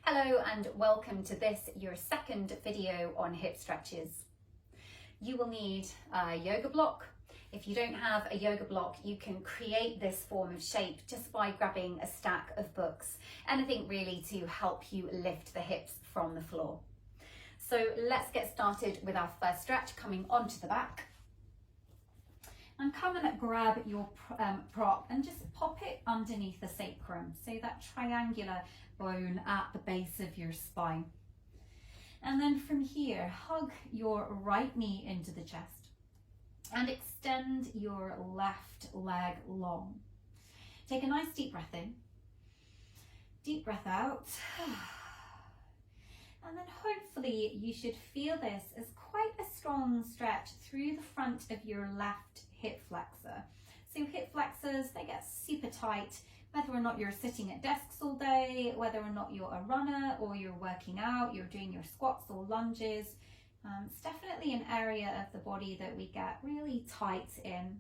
Hello and welcome to this, your second video on hip stretches. You will need a yoga block. If you don't have a yoga block, you can create this form of shape just by grabbing a stack of books. Anything really to help you lift the hips from the floor. So let's get started with our first stretch, coming onto the back. And come and grab your prop and just pop it underneath the sacrum, so that triangular bone at the base of your spine. And then from here, hug your right knee into the chest and extend your left leg long. Take a nice deep breath in, deep breath out. And then hopefully you should feel this as quite a strong stretch through the front of your left hip flexor. So hip flexors, they get super tight, whether or not you're sitting at desks all day, whether or not you're a runner or you're working out, you're doing your squats or lunges. It's definitely an area of the body that we get really tight in.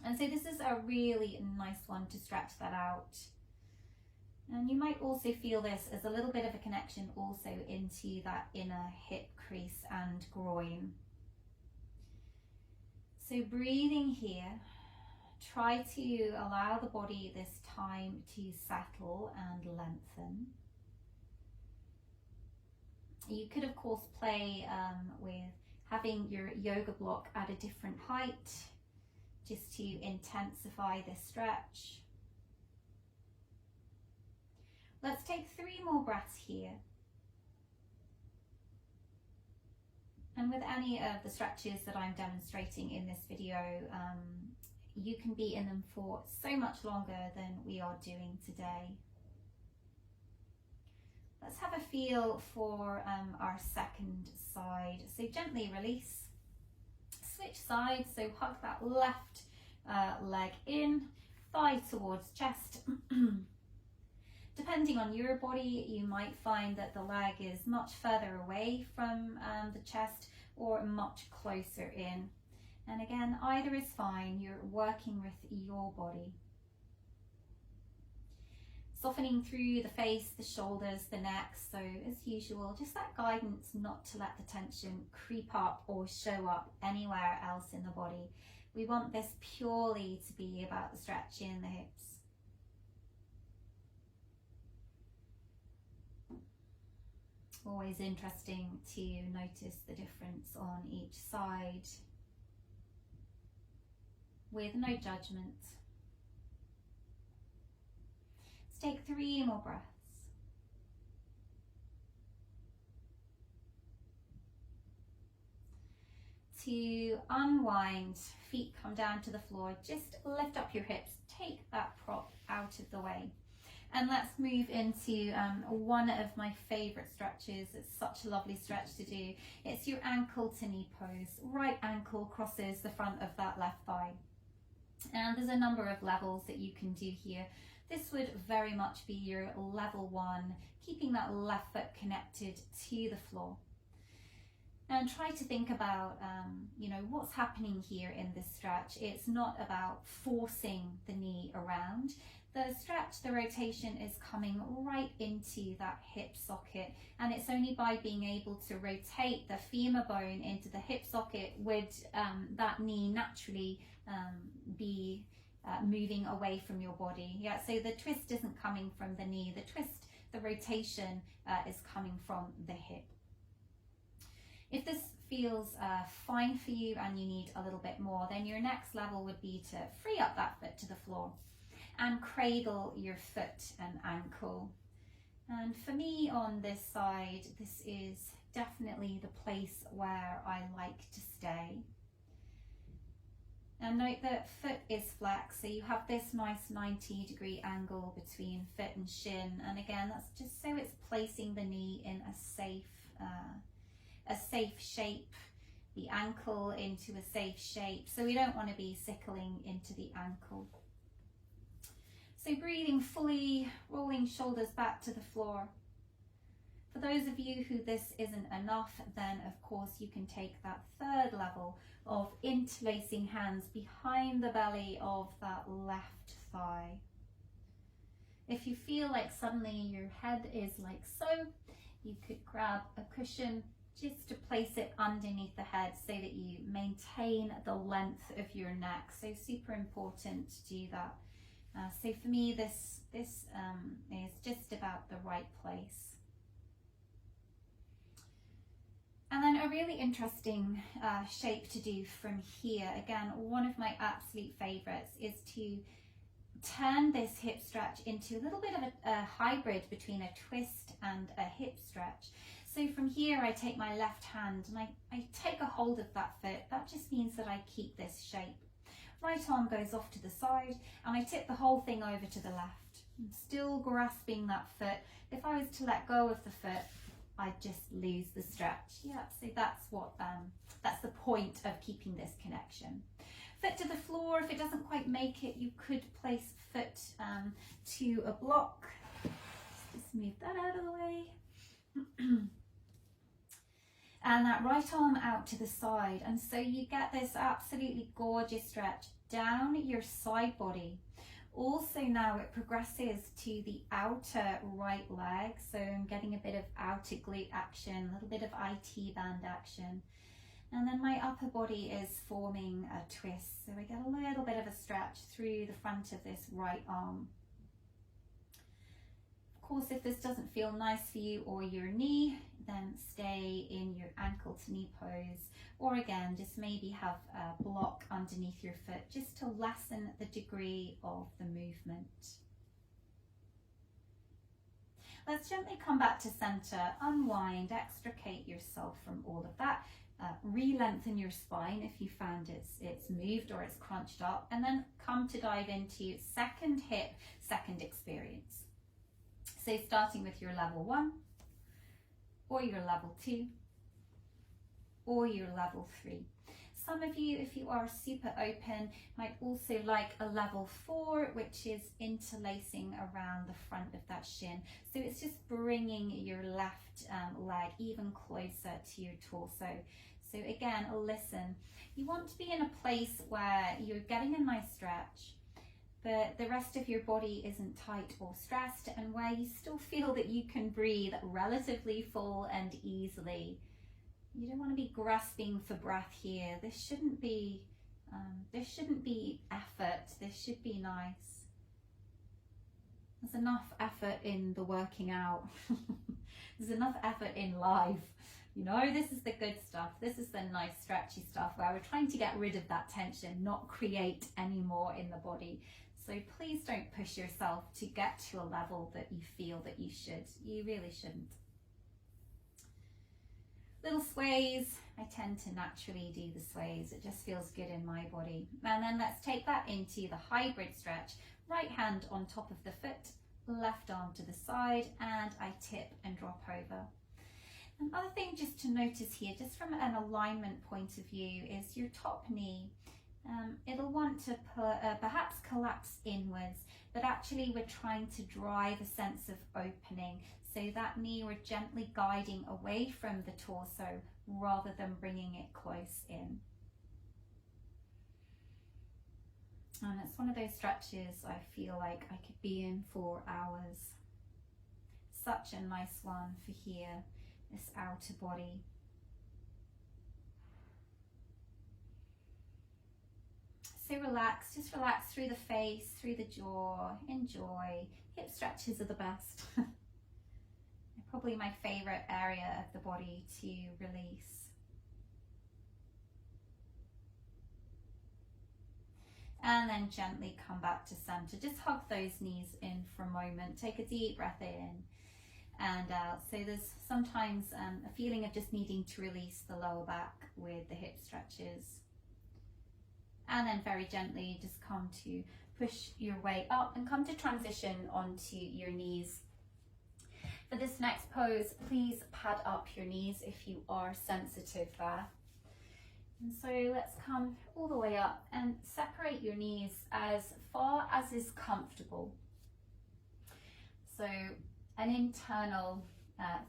And so this is a really nice one to stretch that out. And you might also feel this as a little bit of a connection also into that inner hip crease and groin. So breathing here, try to allow the body this time to settle and lengthen. You could of course play with having your yoga block at a different height just to intensify this stretch. Let's take 3 more breaths here. And with any of the stretches that I'm demonstrating in this video, you can be in them for so much longer than we are doing today. Let's have a feel for our second side. So gently release, switch sides, so hug that left leg in, thigh towards chest. Depending on your body, you might find that the leg is much further away from the chest or much closer in. And again, either is fine. You're working with your body. Softening through the face, the shoulders, the neck. So as usual, just that guidance not to let the tension creep up or show up anywhere else in the body. We want this purely to be about the stretching in the hips. Always interesting to notice the difference on each side with no judgment. Let's take 3 more breaths. To unwind, feet come down to the floor, just lift up your hips, take that prop out of the way. And let's move into one of my favorite stretches. It's such a lovely stretch to do. It's your ankle to knee pose. Right ankle crosses the front of that left thigh. And there's a number of levels that you can do here. This would very much be your level 1, keeping that left foot connected to the floor. And try to think about, what's happening here in this stretch. It's not about forcing the knee around. The stretch, the rotation is coming right into that hip socket, and it's only by being able to rotate the femur bone into the hip socket would that knee naturally be moving away from your body. Yeah, so the twist isn't coming from the knee. The twist, the rotation is coming from the hip. If this feels fine for you and you need a little bit more, then your next level would be to free up that foot to the floor and cradle your foot and ankle. And for me on this side, this is definitely the place where I like to stay. And note that foot is flexed, so you have this nice 90-degree angle between foot and shin. And again, that's just so it's placing the knee in a safe shape, the ankle into a safe shape. So we don't want to be sickling into the ankle. So breathing fully, rolling shoulders back to the floor. For those of you who this isn't enough, then of course you can take that third level of interlacing hands behind the belly of that left thigh. If you feel like suddenly your head is like so, you could grab a cushion just to place it underneath the head so that you maintain the length of your neck. So super important to do that. So for me, this is just about the right place. And then a really interesting shape to do from here, again, one of my absolute favorites, is to turn this hip stretch into a little bit of a hybrid between a twist and a hip stretch. So from here, I take my left hand and I take a hold of that foot. That just means that I keep this shape. Right arm goes off to the side and I tip the whole thing over to the left. I'm still grasping that foot. If I was to let go of the foot, I'd just lose the stretch. Yeah, so that's the point of keeping this connection. Foot to the floor. If it doesn't quite make it, you could place foot to a block. Just move that out of the way. And that right arm out to the side. And so you get this absolutely gorgeous stretch down your side body. Also now it progresses to the outer right leg. So I'm getting a bit of outer glute action, a little bit of IT band action. And then my upper body is forming a twist. So we get a little bit of a stretch through the front of this right arm. Of course, if this doesn't feel nice for you or your knee, then stay in your ankle to knee pose. Or again, just maybe have a block underneath your foot just to lessen the degree of the movement. Let's gently come back to center, unwind, extricate yourself from all of that. Re-lengthen your spine if you found it's moved or it's crunched up, and then come to dive into second hip, second experience. So starting with your level 1, or your level 2, or your level 3. Some of you, if you are super open, might also like a level 4, which is interlacing around the front of that shin. So it's just bringing your left leg even closer to your torso. So again, listen, you want to be in a place where you're getting a nice stretch, but the rest of your body isn't tight or stressed, and where you still feel that you can breathe relatively full and easily. You don't want to be grasping for breath here. This shouldn't be effort. This should be nice. There's enough effort in the working out. There's enough effort in life. You know, this is the good stuff. This is the nice stretchy stuff where we're trying to get rid of that tension, not create any more in the body. So please don't push yourself to get to a level that you feel that you should. You really shouldn't. Little sways. I tend to naturally do the sways. It just feels good in my body. And then let's take that into the hybrid stretch. Right hand on top of the foot, left arm to the side, and I tip and drop over. Another thing just to notice here, just from an alignment point of view, is your top knee. It'll want to perhaps collapse inwards, but actually we're trying to drive a sense of opening. So that knee, we're gently guiding away from the torso rather than bringing it close in. And it's one of those stretches I feel like I could be in for hours. Such a nice one for here, this outer body. So relax, just relax through the face, through the jaw, enjoy. Hip stretches are the best. Probably my favorite area of the body to release. And then gently come back to center. Just hug those knees in for a moment. Take a deep breath in and out. So there's sometimes a feeling of just needing to release the lower back with the hip stretches. And then very gently just come to push your way up and come to transition onto your knees. For this next pose, please pad up your knees if you are sensitive there. And so let's come all the way up and separate your knees as far as is comfortable. So an internal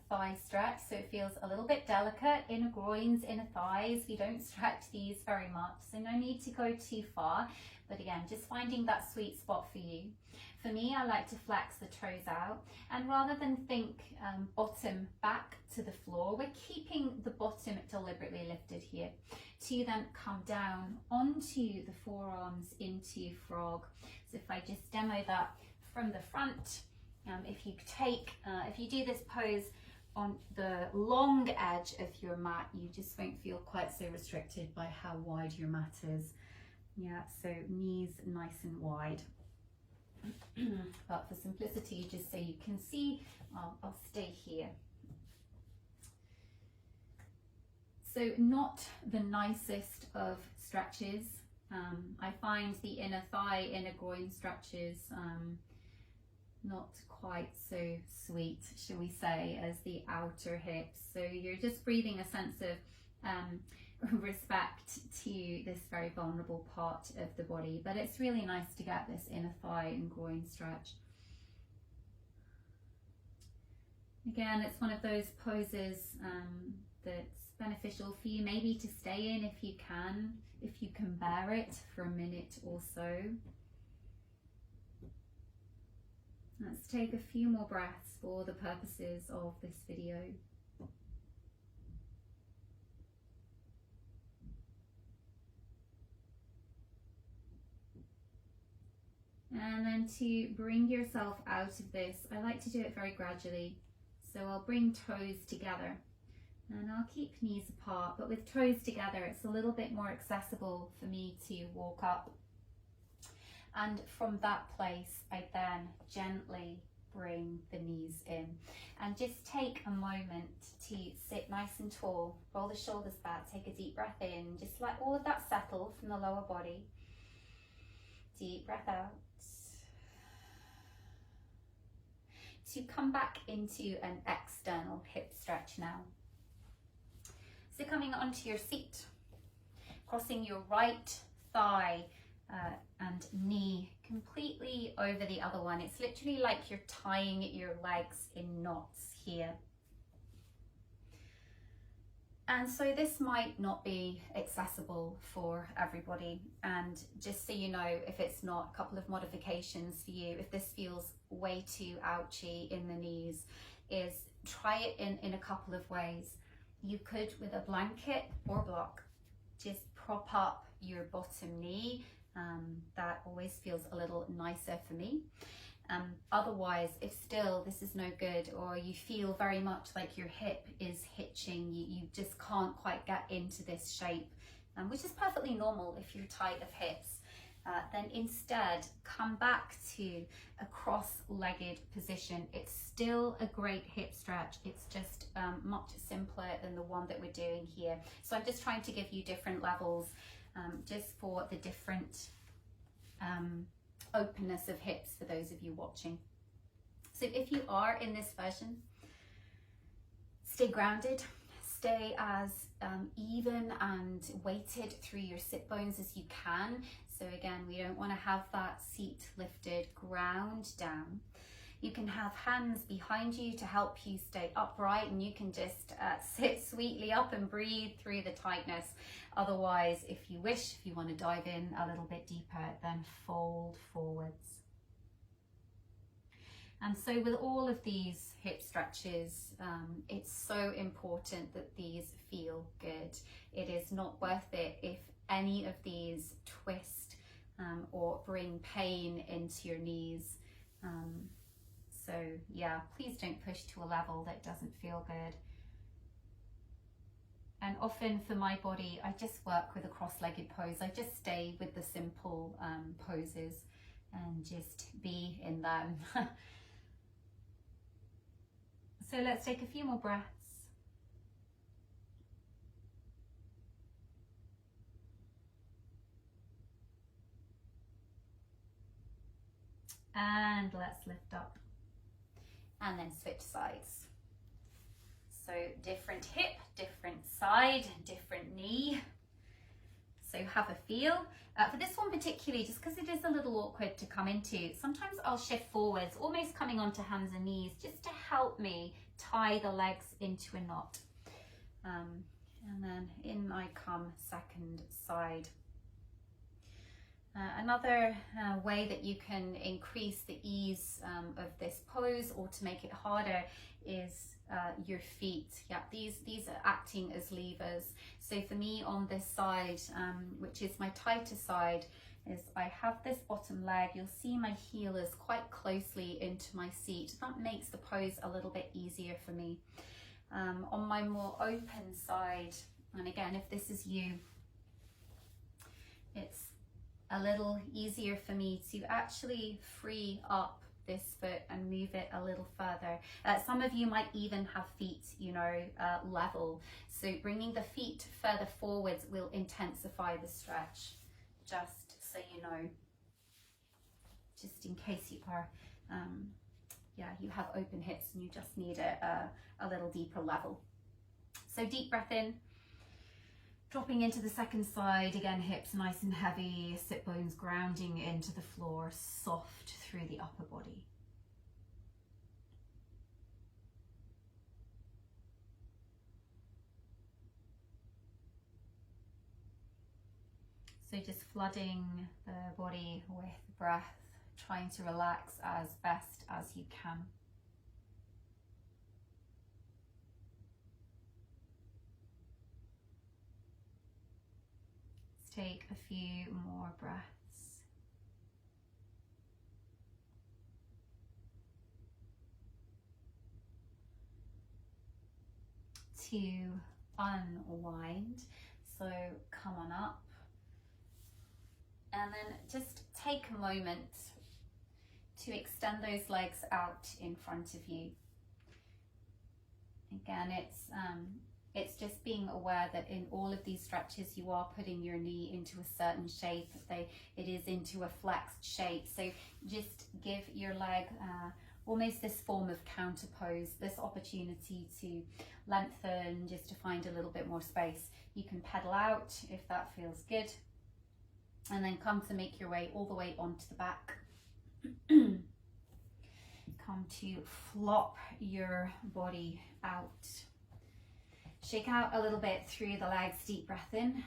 thigh stretch, so it feels a little bit delicate. Inner groins, inner thighs, we don't stretch these very much, so no need to go too far. But again, just finding that sweet spot for you. For me, I like to flex the toes out, and rather than think bottom back to the floor, we're keeping the bottom deliberately lifted here to then come down onto the forearms into frog. So if I just demo that from the front, if you do this pose on the long edge of your mat, you just won't feel quite so restricted by how wide your mat is. Yeah, so knees nice and wide. But for simplicity, just so you can see, I'll stay here. So not the nicest of stretches. I find the inner thigh, inner groin stretches not quite so sweet, shall we say, as the outer hips. So you're just breathing a sense of respect to this very vulnerable part of the body, but it's really nice to get this inner thigh and groin stretch. Again, it's one of those poses that's beneficial for you maybe to stay in if you can bear it for a minute or so. Let's take a few more breaths for the purposes of this video. And then to bring yourself out of this, I like to do it very gradually. So I'll bring toes together and I'll keep knees apart, but with toes together, it's a little bit more accessible for me to walk up. And from that place, I then gently bring the knees in and just take a moment to sit nice and tall, roll the shoulders back, take a deep breath in, just let all of that settle from the lower body. Deep breath out. To come back into an external hip stretch now. So coming onto your seat, crossing your right thigh and knee completely over the other one. It's literally like you're tying your legs in knots here. And so this might not be accessible for everybody. And just so you know, if it's not, a couple of modifications for you, if this feels way too ouchy in the knees, is try it in a couple of ways. You could, with a blanket or block, just prop up your bottom knee. That always feels a little nicer for me. Otherwise, if still this is no good, or you feel very much like your hip is hitching, you just can't quite get into this shape, which is perfectly normal if you're tight of hips, then instead come back to a cross-legged position. It's still a great hip stretch. It's just much simpler than the one that we're doing here. So I'm just trying to give you different levels just for the different openness of hips for those of you watching. So if you are in this version, stay grounded, stay as even and weighted through your sit bones as you can. So again, we don't want to have that seat lifted, ground down. You can have hands behind you to help you stay upright, and you can just sit sweetly up and breathe through the tightness. Otherwise, if you wish, if you want to dive in a little bit deeper, then fold forwards. And so with all of these hip stretches, it's so important that these feel good. It is not worth it if any of these twist or bring pain into your knees. So yeah, please don't push to a level that doesn't feel good. And often for my body, I just work with a cross-legged pose. I just stay with the simple poses and just be in them. So let's take a few more breaths. And let's lift up. And then switch sides. So different hip, different side, different knee. So have a feel. For this one particularly, just because it is a little awkward to come into, sometimes I'll shift forwards, almost coming onto hands and knees, just to help me tie the legs into a knot. And then in I come second side. Another way that you can increase the ease of this pose, or to make it harder, is your feet. Yeah, these are acting as levers. So for me on this side, which is my tighter side, is I have this bottom leg. You'll see my heel is quite closely into my seat. That makes the pose a little bit easier for me. On my more open side, and again, if this is you, it's a little easier for me to actually free up this foot and move it a little further. Some of you might even have feet, you know, level. So bringing the feet further forwards will intensify the stretch, just so you know, just in case you are, yeah, you have open hips and you just need a little deeper level. So deep breath in. Dropping into the second side, again, hips nice and heavy, sit bones grounding into the floor, soft through the upper body. So just flooding the body with breath, trying to relax as best as you can. Take a few more breaths. To unwind, so come on up and then just take a moment to extend those legs out in front of you. Again, it's just being aware that in all of these stretches you are putting your knee into a certain shape. It is into a flexed shape. So just give your leg almost this form of counter pose, this opportunity to lengthen, just to find a little bit more space. You can pedal out if that feels good, and then come to make your way all the way onto the back. Come to flop your body out. Shake out a little bit through the legs, deep breath in.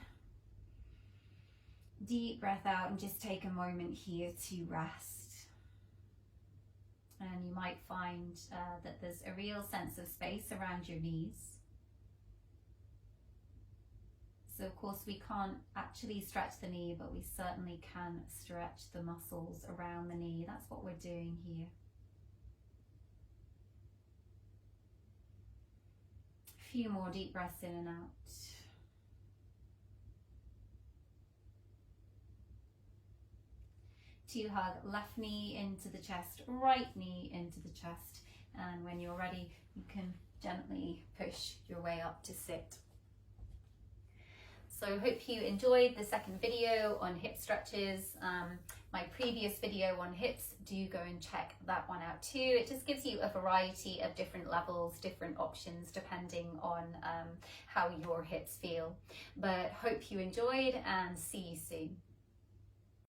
Deep breath out, and just take a moment here to rest. And you might find that there's a real sense of space around your knees. So of course we can't actually stretch the knee, but we certainly can stretch the muscles around the knee. That's what we're doing here. Few more deep breaths in and out. To hug left knee into the chest, right knee into the chest, and when you're ready you can gently push your way up to sit. So hope you enjoyed the second video on hip stretches. My previous video on hips, do go and check that one out too. It just gives you a variety of different levels, different options, depending on how your hips feel. But hope you enjoyed, and see you soon.